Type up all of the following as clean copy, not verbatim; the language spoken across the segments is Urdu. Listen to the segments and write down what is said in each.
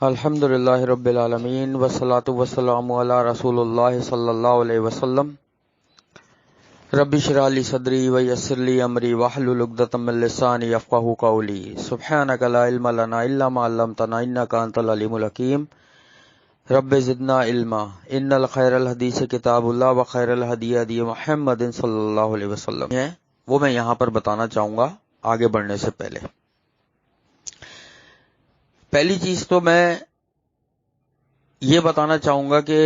الحمدللہ رب العالمین والصلاة والسلام علی رسول اللہ صلی اللہ علیہ وسلم۔ رب اشرح لی صدری ویسر لی امری واحلل عقدۃ من لسانی یفقہوا قولی۔ سبحانک لا علم لنا الا ما علمتنا انک انت العلیم الحکیم۔ رب زدنا علما، ان الخیر الحدیث کتاب اللہ وخیر الہدی ہدی محمد صلی اللہ علیہ وسلم ہے وہ میں یہاں پر بتانا چاہوں گا آگے بڑھنے سے پہلے۔ پہلی چیز تو میں یہ بتانا چاہوں گا کہ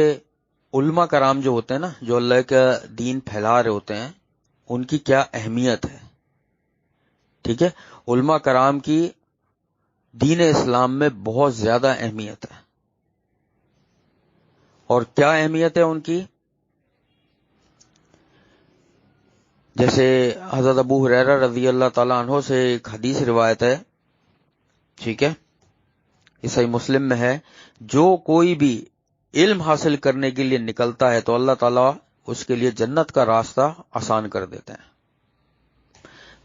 علماء کرام جو ہوتے ہیں نا، جو اللہ کا دین پھیلا رہے ہوتے ہیں، ان کی کیا اہمیت ہے۔ ٹھیک ہے، علماء کرام کی دین اسلام میں بہت زیادہ اہمیت ہے۔ اور کیا اہمیت ہے ان کی؟ جیسے حضرت ابو ہریرہ رضی اللہ تعالیٰ عنہ سے ایک حدیث روایت ہے، ٹھیک ہے، یہ صحیح مسلم میں ہے، جو کوئی بھی علم حاصل کرنے کے لیے نکلتا ہے تو اللہ تعالیٰ اس کے لیے جنت کا راستہ آسان کر دیتے ہیں۔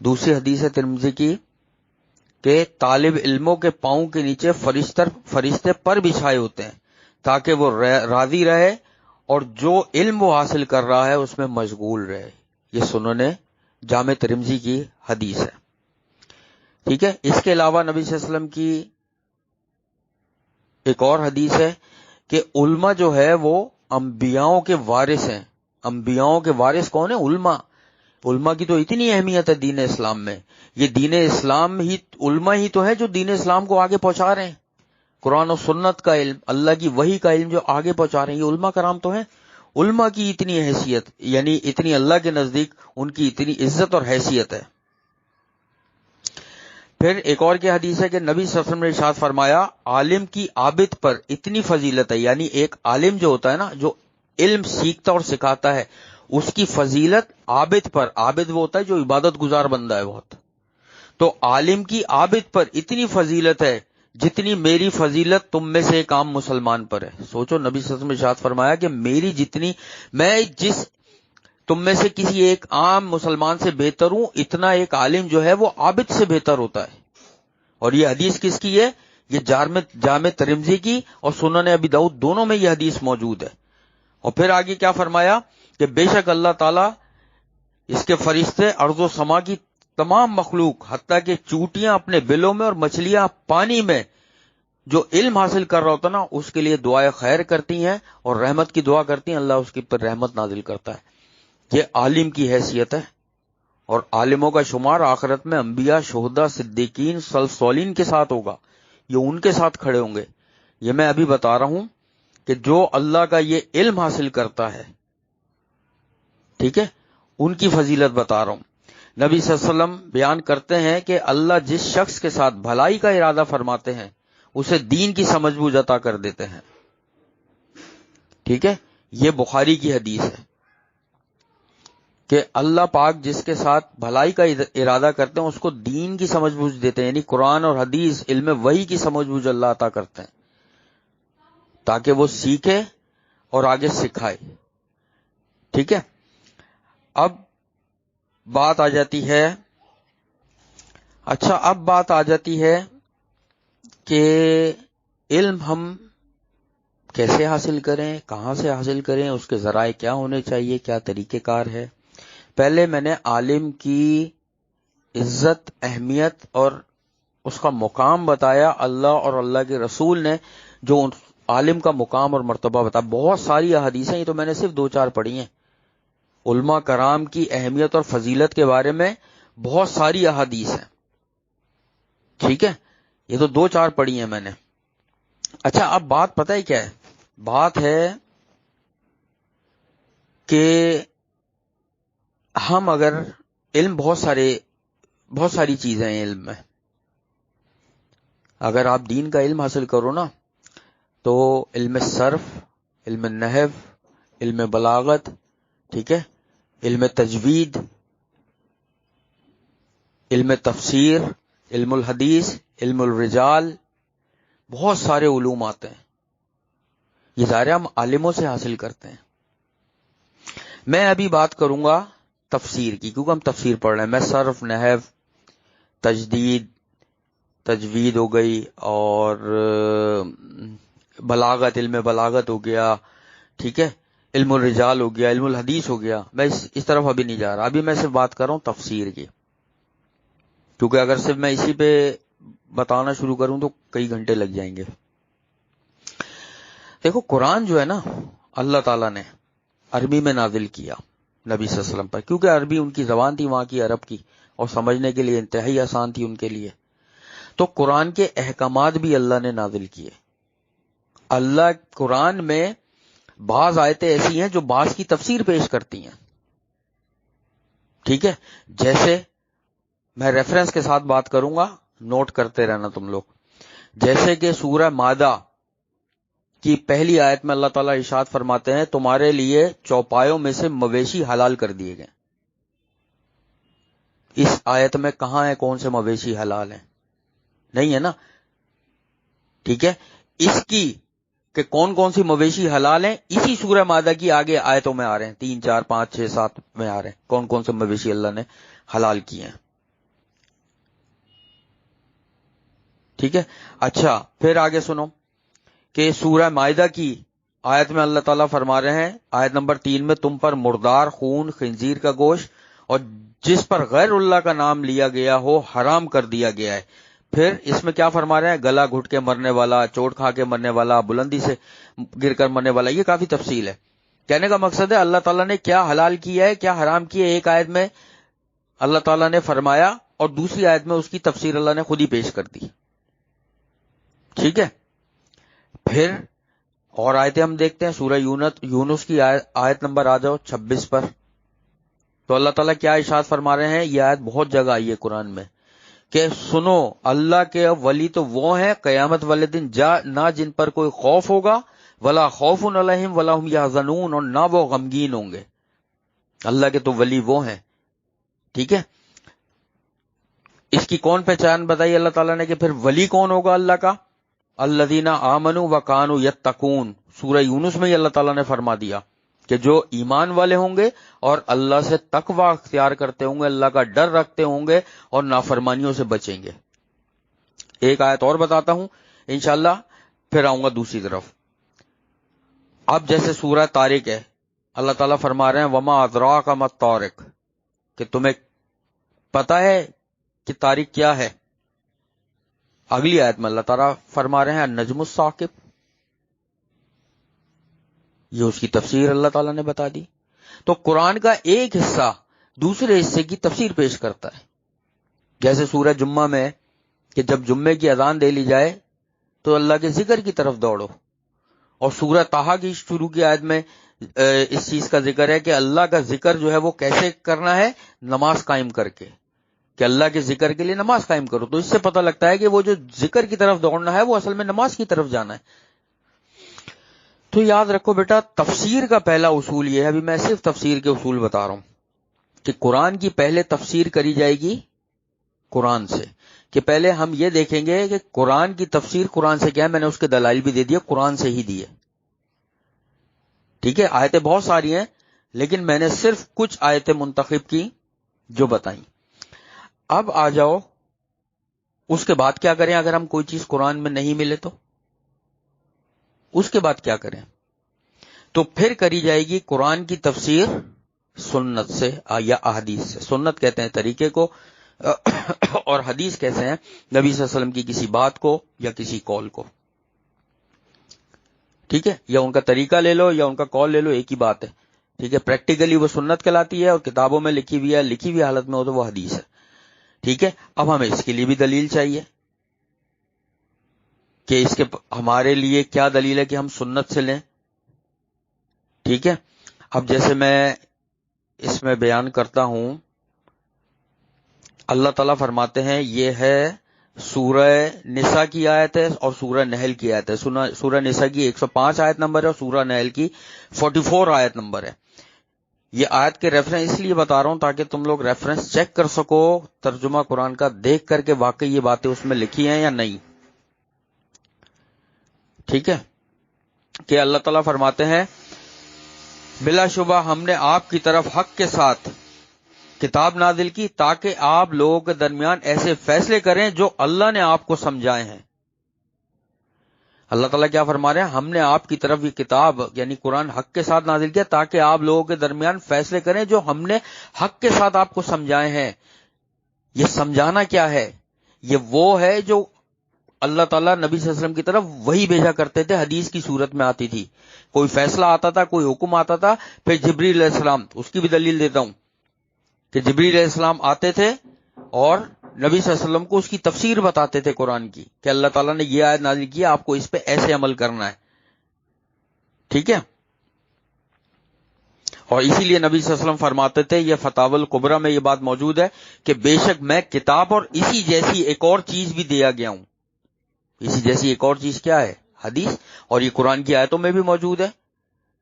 دوسری حدیث ہے ترمذی کی کہ طالب علموں کے پاؤں کے نیچے فرشتے پر بچھائے ہوتے ہیں تاکہ وہ راضی رہے اور جو علم وہ حاصل کر رہا ہے اس میں مشغول رہے۔ یہ سنن جامع ترمذی کی حدیث ہے، ٹھیک ہے۔ اس کے علاوہ نبی صلی اللہ علیہ وسلم کی ایک اور حدیث ہے کہ علماء جو ہے وہ انبیاؤں کے وارث ہیں۔ انبیاؤں کے وارث کون ہیں؟ علماء۔ علماء کی تو اتنی اہمیت ہے دین اسلام میں۔ یہ دین اسلام ہی، علماء ہی تو ہے جو دین اسلام کو آگے پہنچا رہے ہیں۔ قرآن و سنت کا علم، اللہ کی وحی کا علم جو آگے پہنچا رہے ہیں، یہ علماء کرام تو ہیں۔ علماء کی اتنی حیثیت، یعنی اتنی اللہ کے نزدیک ان کی اتنی عزت اور حیثیت ہے۔ پھر ایک اور کی حدیث ہے کہ نبی صلی اللہ علیہ وسلم نے ارشاد فرمایا، عالم کی عابد پر اتنی فضیلت ہے، یعنی ایک عالم جو ہوتا ہے نا، جو علم سیکھتا اور سکھاتا ہے، اس کی فضیلت عابد پر، عابد وہ ہوتا ہے جو عبادت گزار بندہ ہے بہت، تو عالم کی عابد پر اتنی فضیلت ہے جتنی میری فضیلت تم میں سے ایک عام مسلمان پر ہے۔ سوچو، نبی صلی اللہ علیہ وسلم نے ارشاد فرمایا کہ میری جتنی، میں جس تم میں سے کسی ایک عام مسلمان سے بہتر ہوں، اتنا ایک عالم جو ہے وہ عابد سے بہتر ہوتا ہے۔ اور یہ حدیث کس کی ہے؟ یہ جامع ترمذی کی اور سنن ابی داؤد دونوں میں یہ حدیث موجود ہے۔ اور پھر آگے کیا فرمایا کہ بے شک اللہ تعالیٰ، اس کے فرشتے، ارض و سما کی تمام مخلوق، حتیٰ کہ چوٹیاں اپنے بلوں میں اور مچھلیاں پانی میں، جو علم حاصل کر رہا ہوتا نا، اس کے لیے دعائے خیر کرتی ہیں اور رحمت کی دعا کرتی ہیں، اللہ اس کے پر رحمت نازل کرتا ہے۔ یہ عالم کی حیثیت ہے۔ اور عالموں کا شمار آخرت میں انبیاء، شہداء، صدیقین، صالحین کے ساتھ ہوگا، یہ ان کے ساتھ کھڑے ہوں گے۔ یہ میں ابھی بتا رہا ہوں کہ جو اللہ کا یہ علم حاصل کرتا ہے، ٹھیک ہے، ان کی فضیلت بتا رہا ہوں۔ نبی صلی اللہ علیہ وسلم بیان کرتے ہیں کہ اللہ جس شخص کے ساتھ بھلائی کا ارادہ فرماتے ہیں اسے دین کی سمجھ بوجھ عطا کر دیتے ہیں، ٹھیک ہے۔ یہ بخاری کی حدیث ہے کہ اللہ پاک جس کے ساتھ بھلائی کا ارادہ کرتے ہیں اس کو دین کی سمجھ بوجھ دیتے ہیں، یعنی قرآن اور حدیث، علم وحی کی سمجھ بوجھ اللہ عطا کرتے ہیں تاکہ وہ سیکھے اور آگے سکھائے، ٹھیک ہے۔ اب بات آ جاتی ہے، کہ علم ہم کیسے حاصل کریں، کہاں سے حاصل کریں، اس کے ذرائع کیا ہونے چاہیے، کیا طریقہ کار ہے۔ پہلے میں نے عالم کی عزت، اہمیت اور اس کا مقام بتایا، اللہ اور اللہ کے رسول نے جو عالم کا مقام اور مرتبہ بتایا۔ بہت ساری احادیث ہیں، یہ تو میں نے صرف 2-4 پڑھی ہیں۔ علماء کرام کی اہمیت اور فضیلت کے بارے میں بہت ساری احادیث ہیں، ٹھیک ہے، یہ تو 2-4 پڑھی ہیں میں نے۔ اچھا، اب بات پتہ ہے کیا ہے؟ بات ہے کہ ہم اگر علم، بہت ساری چیزیں ہیں علم میں، اگر آپ دین کا علم حاصل کرو نا تو علم صرف، علم نحو، علم بلاغت، ٹھیک ہے، علم تجوید، علم تفسیر، علم الحدیث، علم الرجال، بہت سارے علوم آتے ہیں، یہ ظاہر ہم عالموں سے حاصل کرتے ہیں۔ میں ابھی بات کروں گا تفسیر کی، کیونکہ ہم تفسیر پڑھ رہے ہیں۔ میں صرف، نحو، تجدید، تجوید ہو گئی اور بلاغت، علم بلاغت ہو گیا، ٹھیک ہے، علم الرجال ہو گیا، علم الحدیث ہو گیا. میں اس طرف ابھی نہیں جا رہا، ابھی میں صرف بات کر رہا ہوں تفسیر کی، کیونکہ اگر صرف میں اسی پہ بتانا شروع کروں تو کئی گھنٹے لگ جائیں گے. دیکھو قرآن جو ہے نا اللہ تعالیٰ نے عربی میں نازل کیا نبی صلی اللہ علیہ وسلم پر، کیونکہ عربی ان کی زبان تھی وہاں کی عرب کی، اور سمجھنے کے لیے انتہائی آسان تھی ان کے لیے. تو قرآن کے احکامات بھی اللہ نے نازل کیے. اللہ قرآن میں بعض آیتیں ایسی ہیں جو بعض کی تفسیر پیش کرتی ہیں، ٹھیک ہے. جیسے میں ریفرنس کے ساتھ بات کروں گا، نوٹ کرتے رہنا تم لوگ. جیسے کہ سورہ مائدہ کی پہلی آیت میں اللہ تعالیٰ ارشاد فرماتے ہیں تمہارے لیے چوپایوں میں سے مویشی حلال کر دیے گئے. اس آیت میں کہاں ہے کون سے مویشی حلال ہیں؟ نہیں ہے نا، ٹھیک ہے. اس کی کہ کون کون سی مویشی حلال ہیں اسی سورہ مائدہ کی آگے آیتوں میں آ رہے ہیں، 3 4 5 6 7 میں آ رہے ہیں کون کون سے مویشی اللہ نے حلال کیے ہیں، ٹھیک ہے. اچھا پھر آگے سنو کہ سورہ مائدہ کی آیت میں اللہ تعالیٰ فرما رہے ہیں آیت نمبر 3 میں تم پر مردار خون، خنزیر کا گوشت اور جس پر غیر اللہ کا نام لیا گیا ہو حرام کر دیا گیا ہے. پھر اس میں کیا فرما رہے ہیں؟ گلا گھٹ کے مرنے والا، چوٹ کھا کے مرنے والا، بلندی سے گر کر مرنے والا. یہ کافی تفصیل ہے. کہنے کا مقصد ہے اللہ تعالیٰ نے کیا حلال کیا ہے کیا حرام کیا ہے، ایک آیت میں اللہ تعالیٰ نے فرمایا اور دوسری آیت میں اس کی تفسیر اللہ نے خود ہی پیش کر دی، ٹھیک ہے. پھر اور آیتیں ہم دیکھتے ہیں. سورہ یونس کی آیت نمبر آ جاؤ 26 پر. تو اللہ تعالیٰ کیا ارشاد فرما رہے ہیں؟ یہ آیت بہت جگہ آئی ہے قرآن میں کہ سنو اللہ کے ولی تو وہ ہیں قیامت والے دن نہ جن پر کوئی خوف ہوگا، ولا خوف علیہم ولا هم یحزنون، اور نہ وہ غمگین ہوں گے. اللہ کے تو ولی وہ ہیں، ٹھیک ہے. اس کی کون پہچان بتائی اللہ تعالیٰ نے کہ پھر ولی کون ہوگا اللہ کا؟ الذین آمنوا وکانوا یتقون. سورہ یونس میں اللہ تعالیٰ نے فرما دیا کہ جو ایمان والے ہوں گے اور اللہ سے تقوی اختیار کرتے ہوں گے، اللہ کا ڈر رکھتے ہوں گے اور نافرمانیوں سے بچیں گے. ایک آیت اور بتاتا ہوں انشاءاللہ، پھر آؤں گا دوسری طرف. اب جیسے سورہ طارق ہے، اللہ تعالیٰ فرما رہے ہیں وما ادراک ما الطارق، کہ تمہیں پتا ہے کہ طارق کیا ہے. اگلی آیت میں اللہ تعالیٰ فرما رہے ہیں النجم الثاقب، یہ اس کی تفسیر اللہ تعالیٰ نے بتا دی. تو قرآن کا ایک حصہ دوسرے حصے کی تفسیر پیش کرتا ہے. جیسے سورہ جمعہ میں کہ جب جمعے کی اذان دے لی جائے تو اللہ کے ذکر کی طرف دوڑو، اور سورہ طٰہٰ کی شروع کی آیت میں اس چیز کا ذکر ہے کہ اللہ کا ذکر جو ہے وہ کیسے کرنا ہے؟ نماز قائم کر کے، کہ اللہ کے ذکر کے لیے نماز قائم کرو. تو اس سے پتہ لگتا ہے کہ وہ جو ذکر کی طرف دوڑنا ہے وہ اصل میں نماز کی طرف جانا ہے. تو یاد رکھو بیٹا، تفسیر کا پہلا اصول یہ ہے، ابھی میں صرف تفسیر کے اصول بتا رہا ہوں، کہ قرآن کی پہلے تفسیر کری جائے گی قرآن سے، کہ پہلے ہم یہ دیکھیں گے کہ قرآن کی تفسیر قرآن سے کیا ہے. میں نے اس کے دلائل بھی دے دیے، قرآن سے ہی دیے، ٹھیک ہے. آیتیں بہت ساری ہیں لیکن میں نے صرف کچھ آیتیں منتخب کی جو بتائیں. اب آ جاؤ اس کے بعد کیا کریں اگر ہم کوئی چیز قرآن میں نہیں ملے تو اس کے بعد کیا کریں؟ تو پھر کری جائے گی قرآن کی تفسیر سنت سے یا احادیث سے. سنت کہتے ہیں طریقے کو اور حدیث کہتے ہیں نبی صلی اللہ علیہ وسلم کی کسی بات کو یا کسی قول کو، ٹھیک ہے. یا ان کا طریقہ لے لو یا ان کا قول لے لو، ایک ہی بات ہے، ٹھیک ہے. پریکٹیکلی وہ سنت کہلاتی ہے اور کتابوں میں لکھی ہوئی ہے، لکھی ہوئی حالت میں ہو تو وہ حدیث ہے، ٹھیک ہے. اب ہمیں اس کے لیے بھی دلیل چاہیے کہ اس کے ہمارے لیے کیا دلیل ہے کہ ہم سنت سے لیں، ٹھیک ہے. اب جیسے میں اس میں بیان کرتا ہوں، اللہ تعالیٰ فرماتے ہیں، یہ ہے سورہ نساء کی آیت ہے اور سورہ نحل کی آیت ہے. سورہ نساء کی 105 آیت نمبر ہے اور سورہ نحل کی 44 آیت نمبر ہے. یہ آیت کے ریفرنس اس لیے بتا رہا ہوں تاکہ تم لوگ ریفرنس چیک کر سکو ترجمہ قرآن کا دیکھ کر کے واقعی یہ باتیں اس میں لکھی ہیں یا نہیں، ٹھیک ہے. کہ اللہ تعالیٰ فرماتے ہیں بلا شبہ ہم نے آپ کی طرف حق کے ساتھ کتاب نازل کی تاکہ آپ لوگوں کے درمیان ایسے فیصلے کریں جو اللہ نے آپ کو سمجھائے ہیں۔ اللہ تعالیٰ کیا فرما رہے ہیں؟ ہم نے آپ کی طرف یہ کتاب یعنی قرآن حق کے ساتھ نازل کیا تاکہ آپ لوگوں کے درمیان فیصلے کریں جو ہم نے حق کے ساتھ آپ کو سمجھائے ہیں۔ یہ سمجھانا کیا ہے؟ یہ وہ ہے جو اللہ تعالیٰ نبی صلی اللہ علیہ وسلم کی طرف وہی بھیجا کرتے تھے، حدیث کی صورت میں آتی تھی۔ کوئی فیصلہ آتا تھا، کوئی حکم آتا تھا، پھر جبریل علیہ السلام، اس کی بھی دلیل دیتا ہوں کہ جبریل علیہ السلام آتے تھے اور نبی صلی اللہ علیہ وسلم کو اس کی تفسیر بتاتے تھے قرآن کی کہ اللہ تعالیٰ نے یہ آیت نازل کی، آپ کو اس پہ ایسے عمل کرنا ہے، ٹھیک ہے۔ اور اسی لیے نبی صلی اللہ علیہ وسلم فرماتے تھے، یہ فتاوی الکبریٰ میں یہ بات موجود ہے کہ بے شک میں کتاب اور اسی جیسی ایک اور چیز بھی دیا گیا ہوں۔ اسی جیسی ایک اور چیز کیا ہے؟ حدیث۔ اور یہ قرآن کی آیتوں میں بھی موجود ہے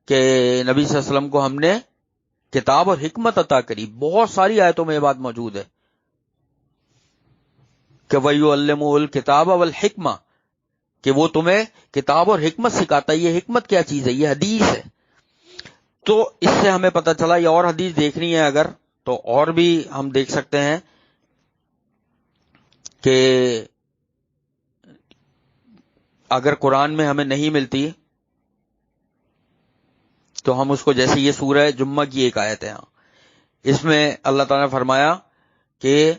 کہ نبی صلی اللہ علیہ وسلم کو ہم نے کتاب اور حکمت عطا کری۔ بہت ساری آیتوں میں یہ بات موجود ہے کہ وَيُعَلِّمُهُ الْكِتَابَ وَالْحِکْمَةَ، کہ وہ تمہیں کتاب اور حکمت سکھاتا ہے۔ یہ حکمت کیا چیز ہے؟ یہ حدیث ہے۔ تو اس سے ہمیں پتہ چلا، یہ اور حدیث دیکھنی ہے اگر تو اور بھی ہم دیکھ سکتے ہیں کہ اگر قرآن میں ہمیں نہیں ملتی تو ہم اس کو، جیسے یہ سورہ جمعہ کی ایک آیت ہے، اس میں اللہ تعالیٰ نے فرمایا کہ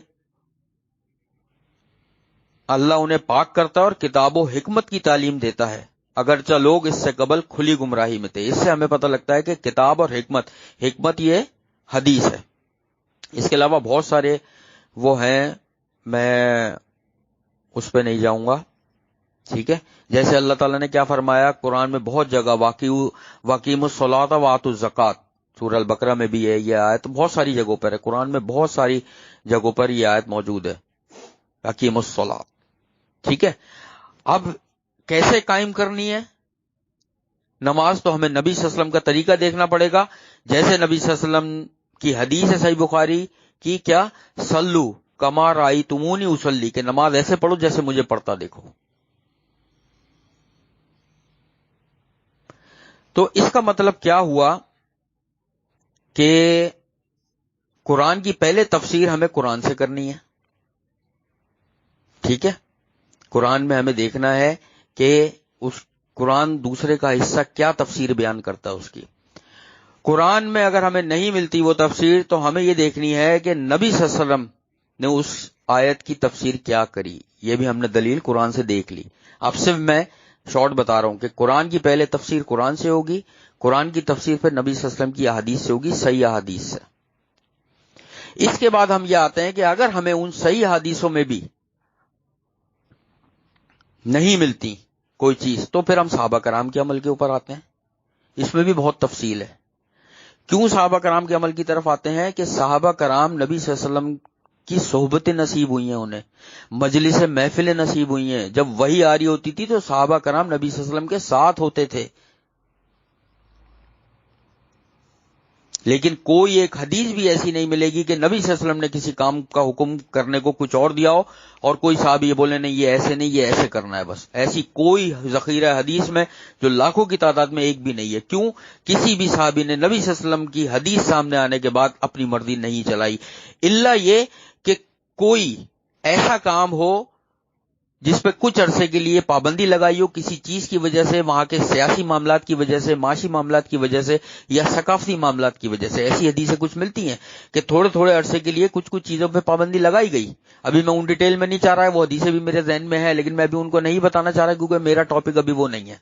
اللہ انہیں پاک کرتا ہے اور کتاب و حکمت کی تعلیم دیتا ہے اگرچہ لوگ اس سے قبل کھلی گمراہی میں تھے۔ اس سے ہمیں پتہ لگتا ہے کہ کتاب اور حکمت یہ حدیث ہے۔ اس کے علاوہ بہت سارے وہ ہیں، میں اس پہ نہیں جاؤں گا، ٹھیک ہے۔ جیسے اللہ تعالیٰ نے کیا فرمایا قرآن میں بہت جگہ، واقیم الصلاۃ وآتوا الزکوٰۃ، سورہ البقرہ میں بھی ہے یہ آیت، بہت ساری جگہوں پر ہے، قرآن میں بہت ساری جگہوں پر یہ آیت موجود ہے، واقیم الصلاۃ، ٹھیک ہے۔ اب کیسے قائم کرنی ہے نماز؟ تو ہمیں نبی صلی اللہ علیہ وسلم کا طریقہ دیکھنا پڑے گا، جیسے نبی صلی اللہ علیہ وسلم کی حدیث ہے صحیح بخاری کی، کیا صلو کما رأیتمونی اصلی، کہ نماز ایسے پڑھو جیسے مجھے پڑھتا دیکھو۔ تو اس کا مطلب کیا ہوا کہ قرآن کی پہلے تفسیر ہمیں قرآن سے کرنی ہے، ٹھیک ہے۔ قرآن میں ہمیں دیکھنا ہے کہ اس قرآن دوسرے کا حصہ کیا تفسیر بیان کرتا ہے اس کی۔ قرآن میں اگر ہمیں نہیں ملتی وہ تفسیر تو ہمیں یہ دیکھنی ہے کہ نبی صلی اللہ علیہ وسلم نے اس آیت کی تفسیر کیا کری، یہ بھی ہم نے دلیل قرآن سے دیکھ لی۔ اب صرف میں شارٹ بتا رہا ہوں کہ قرآن کی پہلے تفسیر قرآن سے ہوگی، قرآن کی تفسیر پھر نبی صلی اللہ علیہ وسلم کی احادیث سے ہوگی، صحیح احادیث سے۔ اس کے بعد ہم یہ آتے ہیں کہ اگر ہمیں ان صحیح احادیثوں میں بھی نہیں ملتی کوئی چیز تو پھر ہم صحابہ کرام کے عمل کے اوپر آتے ہیں۔ اس میں بھی بہت تفصیل ہے۔ کیوں صحابہ کرام کے عمل کی طرف آتے ہیں؟ کہ صحابہ کرام نبی صلی اللہ علیہ وسلم کی صحبتیں نصیب ہوئی ہیں، انہیں مجلس محفلیں نصیب ہوئی ہیں۔ جب وحی آ رہی ہوتی تھی تو صحابہ کرام نبی صلی اللہ علیہ وسلم کے ساتھ ہوتے تھے، لیکن کوئی ایک حدیث بھی ایسی نہیں ملے گی کہ نبی صلی اللہ علیہ وسلم نے کسی کام کا حکم کرنے کو کچھ اور دیا ہو اور کوئی صحابی یہ بولے نہیں یہ ایسے نہیں، یہ ایسے کرنا ہے بس۔ ایسی کوئی ذخیرہ حدیث میں جو لاکھوں کی تعداد میں ایک بھی نہیں ہے۔ کیوں؟ کسی بھی صحابی نے نبی صلی اللہ علیہ وسلم کی حدیث سامنے آنے کے بعد اپنی مرضی نہیں چلائی، الا یہ کہ کوئی ایسا کام ہو جس پہ کچھ عرصے کے لیے پابندی لگائی ہو کسی چیز کی وجہ سے، وہاں کے سیاسی معاملات کی وجہ سے، معاشی معاملات کی وجہ سے یا ثقافتی معاملات کی وجہ سے۔ ایسی حدیثیں کچھ ملتی ہیں کہ تھوڑے تھوڑے عرصے کے لیے کچھ چیزوں پہ پابندی لگائی گئی۔ ابھی میں ان ڈیٹیل میں نہیں چاہ رہا ہے، وہ حدیثیں بھی میرے ذہن میں ہے لیکن میں ابھی ان کو نہیں بتانا چاہ رہا کیونکہ میرا ٹاپک ابھی وہ نہیں ہے۔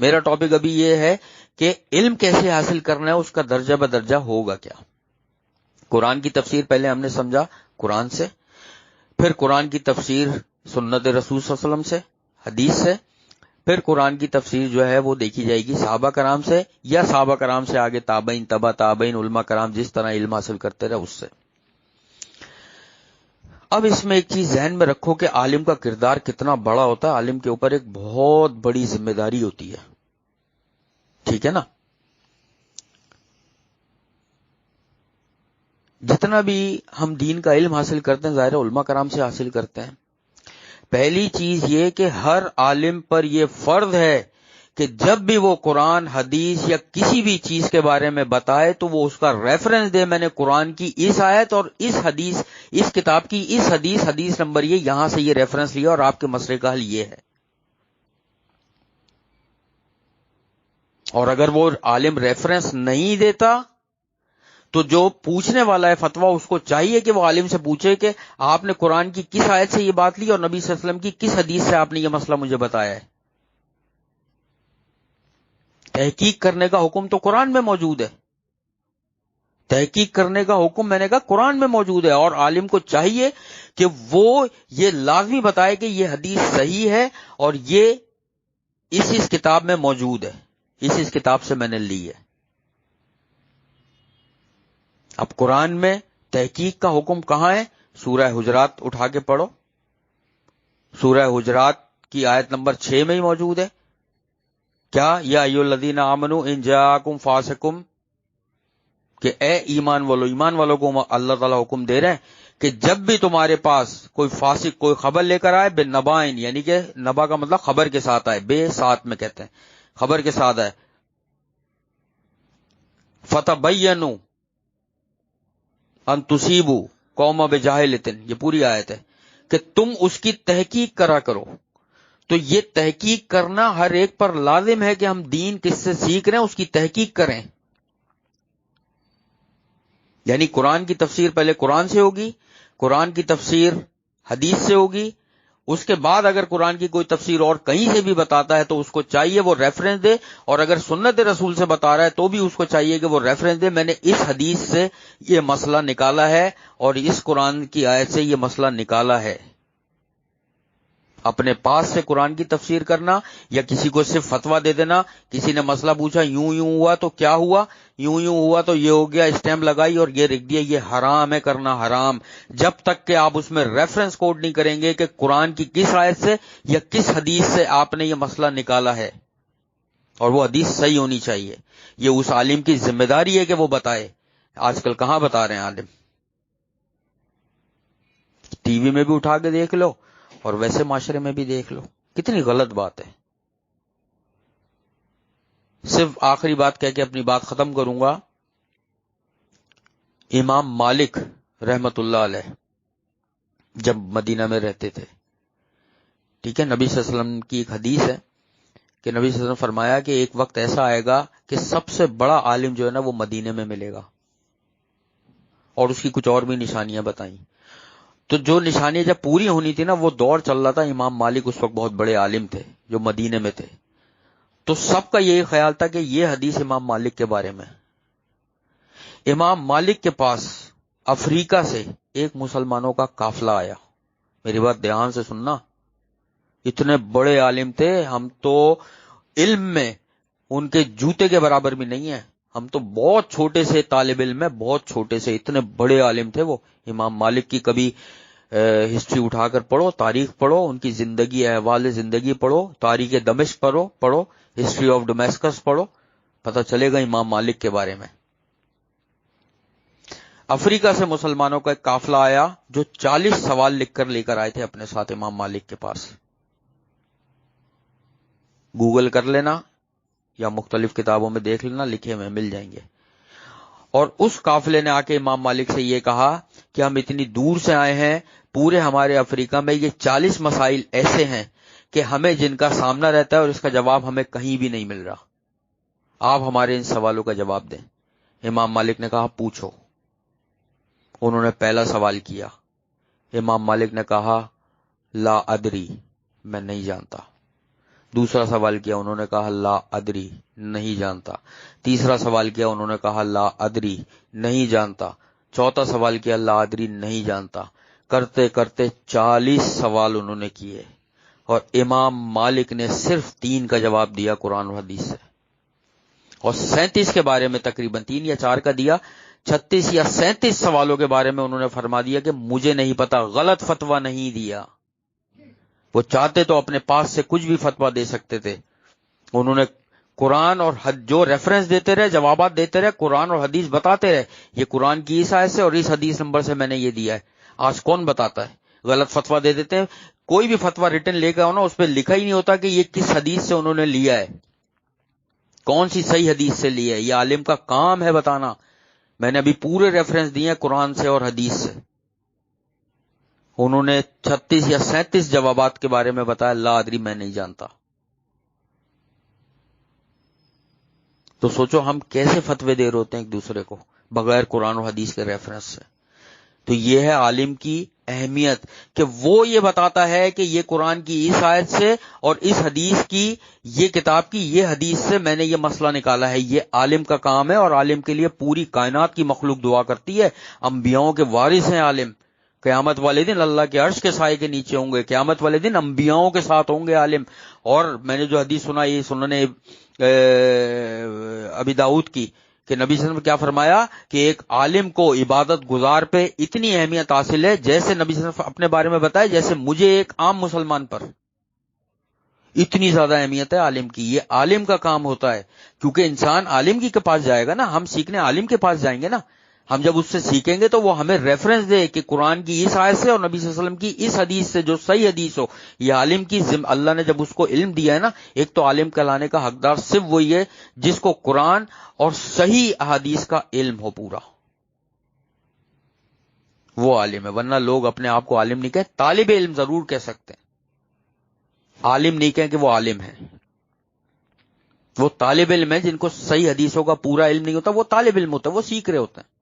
میرا ٹاپک ابھی یہ ہے کہ علم کیسے حاصل کرنا ہے، اس کا درجہ بدرجہ ہوگا کیا۔ قرآن کی تفسیر پہلے ہم نے سمجھا قرآن سے، پھر قرآن کی تفسیر سنت رسول صلی اللہ علیہ وسلم سے، حدیث سے، پھر قرآن کی تفسیر جو ہے وہ دیکھی جائے گی صحابہ کرام سے، یا صحابہ کرام سے آگے تابعین، تبع تابعین، علماء کرام جس طرح علم حاصل کرتے رہے اس سے۔ اب اس میں ایک چیز ذہن میں رکھو کہ عالم کا کردار کتنا بڑا ہوتا ہے، عالم کے اوپر ایک بہت بڑی ذمہ داری ہوتی ہے، ٹھیک ہے نا۔ جتنا بھی ہم دین کا علم حاصل کرتے ہیں ظاہر علماء کرام سے حاصل کرتے ہیں۔ پہلی چیز یہ کہ ہر عالم پر یہ فرض ہے کہ جب بھی وہ قرآن حدیث یا کسی بھی چیز کے بارے میں بتائے تو وہ اس کا ریفرنس دے، میں نے قرآن کی اس آیت اور اس حدیث، اس کتاب کی اس حدیث نمبر یہاں سے یہ ریفرنس لیا اور آپ کے مسئلے کا حل یہ ہے۔ اور اگر وہ عالم ریفرنس نہیں دیتا تو جو پوچھنے والا ہے فتویٰ اس کو چاہیے کہ وہ عالم سے پوچھے کہ آپ نے قرآن کی کس آیت سے یہ بات لی اور نبی صلی اللہ علیہ وسلم کی کس حدیث سے آپ نے یہ مسئلہ مجھے بتایا ہے۔ تحقیق کرنے کا حکم تو قرآن میں موجود ہے، تحقیق کرنے کا حکم میں نے کہا قرآن میں موجود ہے، اور عالم کو چاہیے کہ وہ یہ لازمی بتائے کہ یہ حدیث صحیح ہے اور یہ اس کتاب میں موجود ہے، اس کتاب سے میں نے لی ہے۔ اب قرآن میں تحقیق کا حکم کہاں ہے؟ سورہ حجرات اٹھا کے پڑھو، سورہ حجرات کی آیت نمبر 6 میں ہی موجود ہے۔ کیا؟ یا ایھا الذین آمنوا ان جاءکم فاسقٌ، کہ اے ایمان والوں کو اللہ تعالیٰ حکم دے رہے ہیں کہ جب بھی تمہارے پاس کوئی فاسق کوئی خبر لے کر آئے، بنبائن، یعنی کہ نبا کا مطلب خبر کے ساتھ آئے، بے ساتھ میں کہتے ہیں، خبر کے ساتھ آئے، فتبینوا ان تصیبوا قوما بجہالۃ، یہ پوری آیت ہے کہ تم اس کی تحقیق کرا کرو۔ تو یہ تحقیق کرنا ہر ایک پر لازم ہے کہ ہم دین کس سے سیکھ رہے ہیں اس کی تحقیق کریں۔ یعنی قرآن کی تفسیر پہلے قرآن سے ہوگی، قرآن کی تفسیر حدیث سے ہوگی، اس کے بعد اگر قرآن کی کوئی تفسیر اور کہیں سے بھی بتاتا ہے تو اس کو چاہیے وہ ریفرنس دے، اور اگر سنت رسول سے بتا رہا ہے تو بھی اس کو چاہیے کہ وہ ریفرنس دے، میں نے اس حدیث سے یہ مسئلہ نکالا ہے اور اس قرآن کی آیت سے یہ مسئلہ نکالا ہے۔ اپنے پاس سے قرآن کی تفسیر کرنا یا کسی کو صرف فتویٰ دے دینا، کسی نے مسئلہ پوچھا یوں ہوا تو کیا ہوا، یوں ہوا تو یہ ہو گیا، اسٹیمپ لگائی اور یہ لکھ دیا، یہ حرام ہے کرنا، حرام، جب تک کہ آپ اس میں ریفرنس کوڈ نہیں کریں گے کہ قرآن کی کس آیت سے یا کس حدیث سے آپ نے یہ مسئلہ نکالا ہے، اور وہ حدیث صحیح ہونی چاہیے۔ یہ اس عالم کی ذمہ داری ہے کہ وہ بتائے۔ آج کل کہاں بتا رہے ہیں عالم؟ ٹی وی میں بھی اٹھا کے دیکھ لو اور ویسے معاشرے میں بھی دیکھ لو، کتنی غلط بات ہے۔ صرف آخری بات کہہ کے اپنی بات ختم کروں گا۔ امام مالک رحمت اللہ علیہ جب مدینہ میں رہتے تھے، ٹھیک ہے، نبی صلی اللہ علیہ وسلم کی ایک حدیث ہے کہ نبی صلی اللہ علیہ وسلم نے فرمایا کہ ایک وقت ایسا آئے گا کہ سب سے بڑا عالم جو ہے نا وہ مدینے میں ملے گا، اور اس کی کچھ اور بھی نشانیاں بتائیں۔ تو جو نشانیاں جب پوری ہونی تھی نا، وہ دور چل رہا تھا، امام مالک اس وقت بہت بڑے عالم تھے جو مدینے میں تھے، تو سب کا یہی خیال تھا کہ یہ حدیث امام مالک کے بارے میں۔ امام مالک کے پاس افریقہ سے ایک مسلمانوں کا قافلہ آیا، میری بات دھیان سے سننا، اتنے بڑے عالم تھے، ہم تو علم میں ان کے جوتے کے برابر بھی نہیں ہیں، ہم تو بہت چھوٹے سے طالب علم ہیں، بہت چھوٹے سے، اتنے بڑے عالم تھے وہ۔ امام مالک کی کبھی ہسٹری اٹھا کر پڑھو، تاریخ پڑھو، ان کی زندگی، احوال زندگی پڑھو، تاریخ دمشق پڑھو، ہسٹری آف ڈومیسکس پڑھو، پتہ چلے گا امام مالک کے بارے میں۔ افریقہ سے مسلمانوں کا ایک قافلہ آیا جو 40 سوال لکھ کر لے کر آئے تھے اپنے ساتھ امام مالک کے پاس۔ گوگل کر لینا یا مختلف کتابوں میں دیکھ لینا، لکھے ہوئے مل جائیں گے۔ اور اس قافلے نے آ کے امام مالک سے یہ کہا کہ ہم اتنی دور سے آئے ہیں، پورے ہمارے افریقہ میں یہ 40 مسائل ایسے ہیں کہ ہمیں جن کا سامنا رہتا ہے اور اس کا جواب ہمیں کہیں بھی نہیں مل رہا، آپ ہمارے ان سوالوں کا جواب دیں۔ امام مالک نے کہا پوچھو۔ انہوں نے پہلا سوال کیا، امام مالک نے کہا لا ادری، میں نہیں جانتا۔ دوسرا سوال کیا، انہوں نے کہا لا ادری، نہیں جانتا۔ تیسرا سوال کیا، انہوں نے کہا لا ادری، نہیں جانتا۔ چوتھا سوال کیا، لا ادری، نہیں جانتا۔ کرتے کرتے 40 سوال انہوں نے کیے اور امام مالک نے صرف 3 کا جواب دیا قرآن و حدیث سے، اور 37 کے بارے میں تقریباً 3 یا 4 کا دیا، 36 یا 37 سوالوں کے بارے میں انہوں نے فرما دیا کہ مجھے نہیں پتا، غلط فتویٰ نہیں دیا۔ وہ چاہتے تو اپنے پاس سے کچھ بھی فتویٰ دے سکتے تھے، انہوں نے قرآن اور جو ریفرنس دیتے رہے، جوابات دیتے رہے، قرآن اور حدیث بتاتے رہے، یہ قرآن کی اس آیت سے اور اس حدیث نمبر سے میں نے یہ دیا ہے۔ آج کون بتاتا ہے؟ غلط فتویٰ دے دیتے ہیں۔ کوئی بھی فتویٰ ریٹن لے کے آؤ نا، اس پہ لکھا ہی نہیں ہوتا کہ یہ کس حدیث سے انہوں نے لیا ہے، کون سی صحیح حدیث سے لی ہے؟ یہ عالم کا کام ہے بتانا. میں نے ابھی پورے ریفرنس دیے ہیں قرآن سے اور حدیث سے. انہوں نے 36 یا 37 جوابات کے بارے میں بتایا. لا ادری، میں نہیں جانتا. تو سوچو ہم کیسے فتوے دے رہے ہوتے ہیں ایک دوسرے کو بغیر قرآن و حدیث کے ریفرنس سے. تو یہ ہے عالم کی اہمیت کہ وہ یہ بتاتا ہے کہ یہ قرآن کی اس آیت سے اور اس حدیث کی، یہ کتاب کی یہ حدیث سے میں نے یہ مسئلہ نکالا ہے. یہ عالم کا کام ہے، اور عالم کے لیے پوری کائنات کی مخلوق دعا کرتی ہے. انبیاؤں کے وارث ہیں عالم. قیامت والے دن اللہ کے عرش کے سائے کے نیچے ہوں گے. قیامت والے دن انبیاؤں کے ساتھ ہوں گے عالم. اور میں نے جو حدیث سنا، یہ سنن ابی داؤد کی، کہ نبی صلی اللہ علیہ وسلم نے کیا فرمایا کہ ایک عالم کو عبادت گزار پہ اتنی اہمیت حاصل ہے، جیسے نبی صلی اللہ علیہ وسلم اپنے بارے میں بتایا، جیسے مجھے ایک عام مسلمان پر. اتنی زیادہ اہمیت ہے عالم کی. یہ عالم کا کام ہوتا ہے، کیونکہ انسان عالم کی کے پاس جائے گا نا. ہم سیکھنے عالم کے پاس جائیں گے نا. ہم جب اس سے سیکھیں گے تو وہ ہمیں ریفرنس دے کہ قرآن کی اس آیت سے اور نبی صلی اللہ علیہ وسلم کی اس حدیث سے جو صحیح حدیث ہو. یہ عالم کی اللہ نے جب اس کو علم دیا ہے نا، ایک تو عالم کہلانے کا حقدار صرف وہی ہے جس کو قرآن اور صحیح احادیث کا علم ہو پورا، وہ عالم ہے. ورنہ لوگ اپنے آپ کو عالم نہیں کہتے، طالب علم ضرور کہہ سکتے ہیں، عالم نہیں کہیں کہ وہ عالم ہے. وہ طالب علم ہے جن کو صحیح حدیثوں کا پورا علم نہیں ہوتا، وہ طالب علم ہوتا ہے، وہ سیکھ رہے ہوتے ہیں.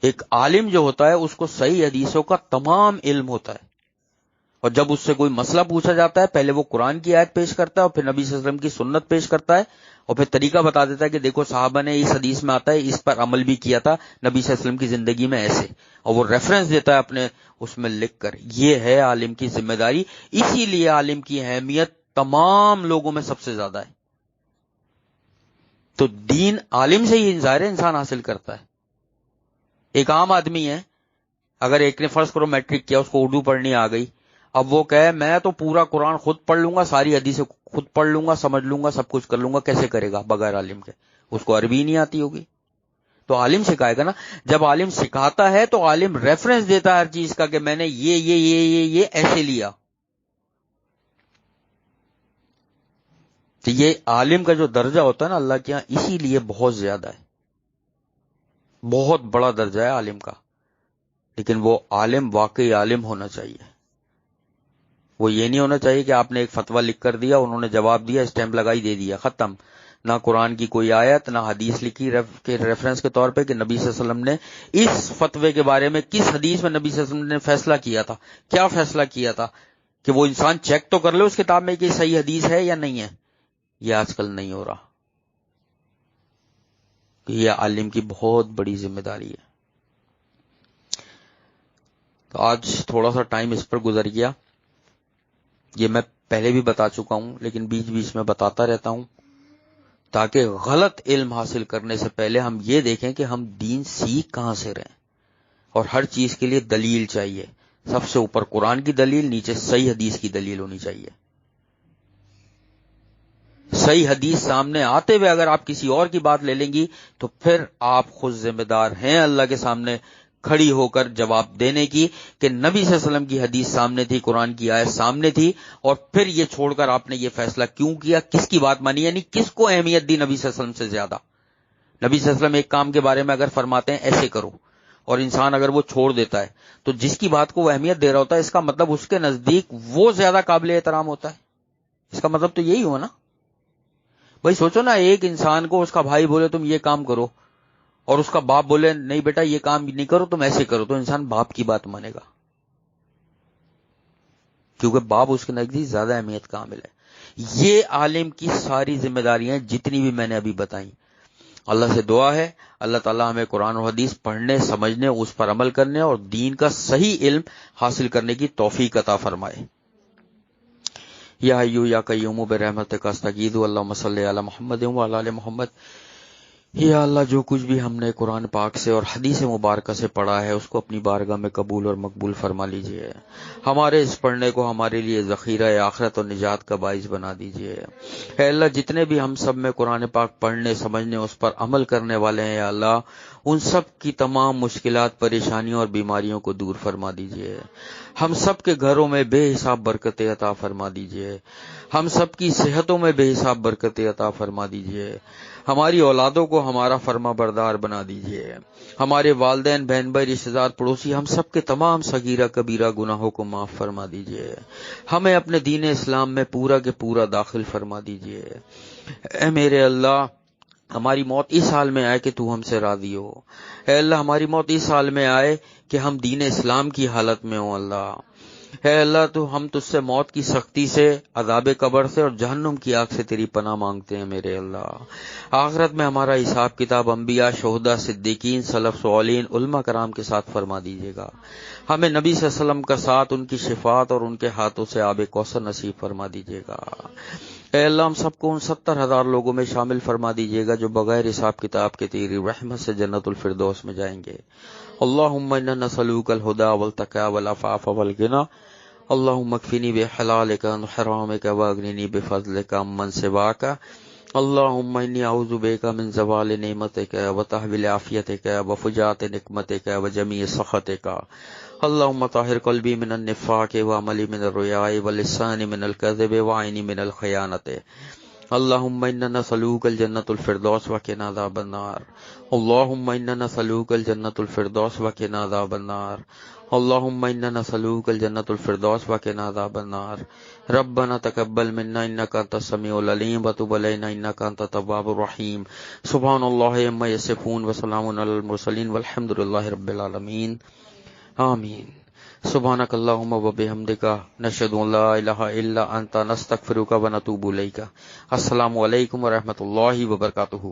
ایک عالم جو ہوتا ہے اس کو صحیح حدیثوں کا تمام علم ہوتا ہے، اور جب اس سے کوئی مسئلہ پوچھا جاتا ہے پہلے وہ قرآن کی آیت پیش کرتا ہے اور پھر نبی صلی اللہ علیہ وسلم کی سنت پیش کرتا ہے، اور پھر طریقہ بتا دیتا ہے کہ دیکھو صحابہ نے اس حدیث میں آتا ہے اس پر عمل بھی کیا تھا نبی صلی اللہ علیہ وسلم کی زندگی میں ایسے، اور وہ ریفرنس دیتا ہے اپنے اس میں لکھ کر. یہ ہے عالم کی ذمہ داری. اسی لیے عالم کی اہمیت تمام لوگوں میں سب سے زیادہ ہے. تو دین عالم سے ہی ظاہر انسان حاصل کرتا ہے. ایک عام آدمی ہے، اگر ایک نے فرض کرو میٹرک کیا، اس کو اردو پڑھنی آ گئی، اب وہ کہے میں تو پورا قرآن خود پڑھ لوں گا، ساری حدیثیں خود پڑھ لوں گا، سمجھ لوں گا، سب کچھ کر لوں گا. کیسے کرے گا بغیر عالم کے؟ اس کو عربی نہیں آتی ہوگی. تو عالم سکھائے گا نا. جب عالم سکھاتا ہے تو عالم ریفرنس دیتا ہے ہر چیز کا کہ میں نے یہ ایسے لیا. تو یہ عالم کا جو درجہ ہوتا ہے نا اللہ کے یہاں، اسی لیے بہت زیادہ ہے، بہت بڑا درجہ ہے عالم کا. لیکن وہ عالم واقعی عالم ہونا چاہیے. وہ یہ نہیں ہونا چاہیے کہ آپ نے ایک فتویٰ لکھ کر دیا، انہوں نے جواب دیا، اسٹیمپ لگائی، دے دیا، ختم. نہ قرآن کی کوئی آیت، نہ حدیث لکھی ریفرنس کے طور پہ کہ نبی صلی اللہ علیہ وسلم نے اس فتوے کے بارے میں کس حدیث میں نبی صلی اللہ علیہ وسلم نے فیصلہ کیا تھا، کیا فیصلہ کیا تھا، کہ وہ انسان چیک تو کر لے اس کتاب میں کہ صحیح حدیث ہے یا نہیں ہے. یہ آج کل نہیں ہو رہا. یہ عالم کی بہت بڑی ذمہ داری ہے. تو آج تھوڑا سا ٹائم اس پر گزر گیا. یہ میں پہلے بھی بتا چکا ہوں لیکن بیچ بیچ میں بتاتا رہتا ہوں تاکہ غلط علم حاصل کرنے سے پہلے ہم یہ دیکھیں کہ ہم دین سیکھ کہاں سے رہے ہیں. اور ہر چیز کے لیے دلیل چاہیے. سب سے اوپر قرآن کی دلیل، نیچے صحیح حدیث کی دلیل ہونی چاہیے. صحیح حدیث سامنے آتے ہوئے اگر آپ کسی اور کی بات لے لیں گی تو پھر آپ خود ذمہ دار ہیں اللہ کے سامنے کھڑی ہو کر جواب دینے کی کہ نبی صلی اللہ علیہ وسلم کی حدیث سامنے تھی، قرآن کی آیت سامنے تھی، اور پھر یہ چھوڑ کر آپ نے یہ فیصلہ کیوں کیا، کس کی بات مانی، یعنی کس کو اہمیت دی نبی صلی اللہ علیہ وسلم سے زیادہ. نبی صلی اللہ علیہ وسلم ایک کام کے بارے میں اگر فرماتے ہیں ایسے کرو، اور انسان اگر وہ چھوڑ دیتا ہے تو جس کی بات کو وہ اہمیت دے رہا ہوتا ہے اس کا مطلب اس کے نزدیک وہ زیادہ قابل احترام ہوتا ہے. اس کا مطلب تو یہی ہوا نا. بھائی سوچو نا، ایک انسان کو اس کا بھائی بولے تم یہ کام کرو، اور اس کا باپ بولے نہیں بیٹا یہ کام نہیں کرو تم ایسے کرو، تو انسان باپ کی بات مانے گا کیونکہ باپ اس کے نزدیک زیادہ اہمیت کا حامل ہے. یہ عالم کی ساری ذمہ داریاں جتنی بھی میں نے ابھی بتائیں. اللہ سے دعا ہے اللہ تعالیٰ ہمیں قرآن و حدیث پڑھنے، سمجھنے، اس پر عمل کرنے اور دین کا صحیح علم حاصل کرنے کی توفیق عطا فرمائے. یا حیو یا قیوم برحمتک استغیث اللہم صلی علی محمد وعلی آل محمد یا اللہ جو کچھ بھی ہم نے قرآن پاک سے اور حدیث مبارکہ سے پڑھا ہے اس کو اپنی بارگاہ میں قبول اور مقبول فرما لیجئے. ہمارے اس پڑھنے کو ہمارے لیے ذخیرہ آخرت اور نجات کا باعث بنا دیجئے. اے اللہ جتنے بھی ہم سب میں قرآن پاک پڑھنے سمجھنے اس پر عمل کرنے والے ہیں یا اللہ ان سب کی تمام مشکلات پریشانیوں اور بیماریوں کو دور فرما دیجئے. ہم سب کے گھروں میں بے حساب برکتیں عطا فرما دیجئے. ہم سب کی صحتوں میں بے حساب برکتیں عطا فرما دیجئے. ہماری اولادوں کو ہمارا فرما بردار بنا دیجئے. ہمارے والدین بہن بھائی رشتہ دار پڑوسی ہم سب کے تمام صغیرہ کبیرہ گناہوں کو معاف فرما دیجئے. ہمیں اپنے دین اسلام میں پورا کے پورا داخل فرما دیجئے. اے میرے اللہ ہماری موت اس حال میں آئے کہ تو ہم سے راضی ہو. اے اللہ ہماری موت اس حال میں آئے کہ ہم دین اسلام کی حالت میں ہوں. اللہ اے اللہ تو ہم تجھ سے موت کی سختی سے عذاب قبر سے اور جہنم کی آگ سے تیری پناہ مانگتے ہیں میرے اللہ. آخرت میں ہمارا حساب کتاب انبیاء شہداء صدیقین سلف صالحین علماء کرام کے ساتھ فرما دیجیے گا. ہمیں نبی صلی اللہ علیہ وسلم کا ساتھ ان کی شفاعت اور ان کے ہاتھوں سے آب کوثر نصیب فرما دیجیے گا. اے اللہ ہم سب کو ان 70,000 لوگوں میں شامل فرما دیجیے گا جو بغیر حساب کتاب کے تیری رحمت سے جنت الفردوس میں جائیں گے. اللہم انا نسألوک الہدی والتقی والعفاف والغنی اللہم اکفنی بحلالک عن حرامک واغننی بفضلک عمن سواک. اللہم انی اعوذ بک من زوال نعمتک وتحویل عافیتک وفجاءۃ نقمتک وجمیع سخطک. اللہم طہر قلبی من النفاق وعملی من الریاء ولسانی من الکذب وعینی من الخیانۃ. اللہم انا نسألوک الجنۃ الفردوس وقنا عذاب النار. اللہم انا نسألوک الجنۃ الفردوس وقنا عذاب النار. اللہم انا نسألوک الجنۃ الفردوس وقنا عذاب النار. ربنا تقبل منا انک انت السمیع العلیم وتب علینا انک انت التواب الرحیم. سبحان اللہ عما یصفون وسلام علی المرسلین والحمد للہ رب العالمین. آمین. سبحانک اللہم وبحمدک نشہد ان لا الہ الا انت نستغفرک ونتوب الیک. السلام علیکم ورحمۃ اللہ وبرکاتہ.